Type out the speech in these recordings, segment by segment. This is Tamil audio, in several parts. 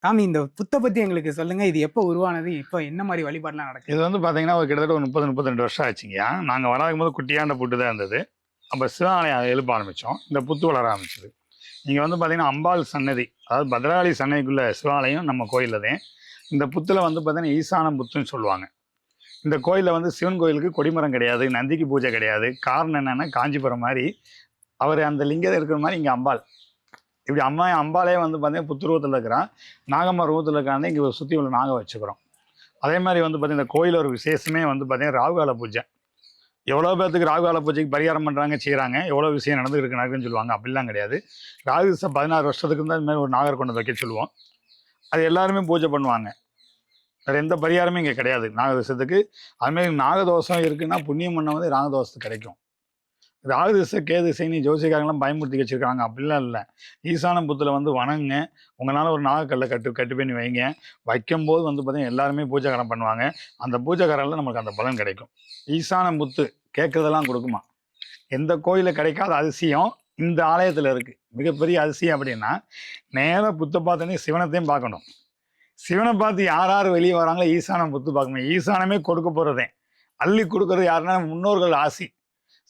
சாமி இந்த புத்த பத்தி எங்களுக்கு சொல்லுங்க. இது எப்போ உருவானது? இப்போ என்ன மாரி வழிபாடுலாம் நடக்குது? இது வந்து பார்த்தீங்கன்னா, ஒரு கிட்டத்தட்ட ஒரு 30, 32 வருஷம் ஆச்சுங்கய்யா. நாங்க வராதம்போது குட்டியாண்ட புட்டு தான் இருந்தது. அப்ப சிவாலயம் எழுப்ப ஆரம்பிச்சோம். இந்த புத்து வளர ஆரம்பிச்சது. இங்க வந்து பார்த்தீங்கன்னா, அம்பாள் சன்னதி, அதாவது பத்ரகாளி சன்னதிக்குள்ள சிவாலயம் நம்ம கோயில்ல தான். இந்த புத்துல வந்து பார்த்தீங்கன்னா, ஈசான புத்துன்னு சொல்லுவாங்க. இந்த கோயில்ல வந்து சிவன் கோயிலுக்கு கொடிமரம் கிடையாது, நந்திக்கு பூஜை கிடையாது. காரணம் என்னன்னா, காஞ்சிபுரம் மாரி, அவர் அந்த லிங்கம் இருக்கிற மாரி இங்க அம்பாள். இப்படி அம்பாளே வந்து பார்த்தீங்கன்னா, புத்துருவத்துல இருக்கிறான். நாகம்மார் ரூபத்துல இருக்காங்க. இங்க சுத்தி உள்ள நாகம் வச்சுக்கிறோம். அதே மாதிரி வந்து பார்த்தீங்கன்னா, இந்த கோயில் ஒரு விசேஷமே வந்து பார்த்தீங்கன்னா, ராகுகால பூஜை. எவ்வளோ பேத்துக்கு ராகுகால பூஜைக்கு பரிகாரம் பண்ணுறாங்க, செய்கிறாங்க. எவ்வளோ விஷயம் நடக்குன்னு சொல்லுவாங்க. அப்படிலாம் கிடையாது. ராகு திசை 16 வருஷத்துக்கு தான் இந்த மாதிரி ஒரு நாகர் கொண்டு வைக்க சொல்லுவோம். அது எல்லாருமே பூஜை பண்ணுவாங்க. வேறு எந்த பரிகாரமும் இங்கே கிடையாது நாக திசத்துக்கு. அதுமாரி நாகதோஷம் இருக்குன்னா புண்ணியம் பண்ண வந்து நாகதோஷத்துக்கு கிடைக்கும். ராகு திசை கேது திசைன்னு ஜோசியக்காரங்களாம் பயமுறுத்தி வச்சிருக்காங்க. அப்படிலாம் இல்லை. ஈசான புத்துல வந்து வணங்குங்க. உங்களால் ஒரு நாகக்கல்லை கட்டு பண்ணி வைங்க. வைக்கும்போது வந்து பார்த்தீங்கன்னா எல்லாருமே பூஜைக்காரம் பண்ணுவாங்க. அந்த பூஜைக்காரில் நமக்கு அந்த பலன் கிடைக்கும். ஈசான புத்து கேட்குறதெல்லாம் கொடுக்குமா. எந்த கோயிலில் கிடைக்காத அதிசயம் இந்த ஆலயத்தில் இருக்குது. மிகப்பெரிய அதிசயம் அப்படின்னா, நேராக புத்தை பார்த்தோன்னே சிவனத்தையும் பார்க்கணும். சிவனை பார்த்து யார் யார் வெளியே வராங்களோ ஈசானம் புத்து பார்க்கணும். ஈசானமே கொடுக்க போகிறதே. அள்ளி கொடுக்குறது யாருன்னா முன்னோர்கள் ஆசி,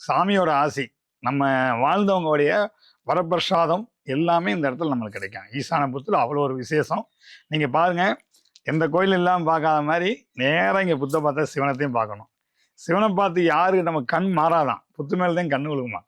சாமியோட ஆசி, நம்ம வாழ்ந்தவங்களுடைய வரப்பிரசாதம் எல்லாமே இந்த இடத்துல நம்மளுக்கு கிடைக்கும். ஈசான புத்துல அவ்வளோ ஒரு விசேஷம். நீங்கள் பாருங்கள், எந்த கோயில் இல்லாமல் பார்க்காத மாதிரி நேராக இங்கே புத்தை பார்த்தா சிவனத்தையும் பார்க்கணும். சிவனை பார்த்து யாருக்கு நம்ம கண் மாறாதான், புத்து மேலே தான் கண் விழுகுமா.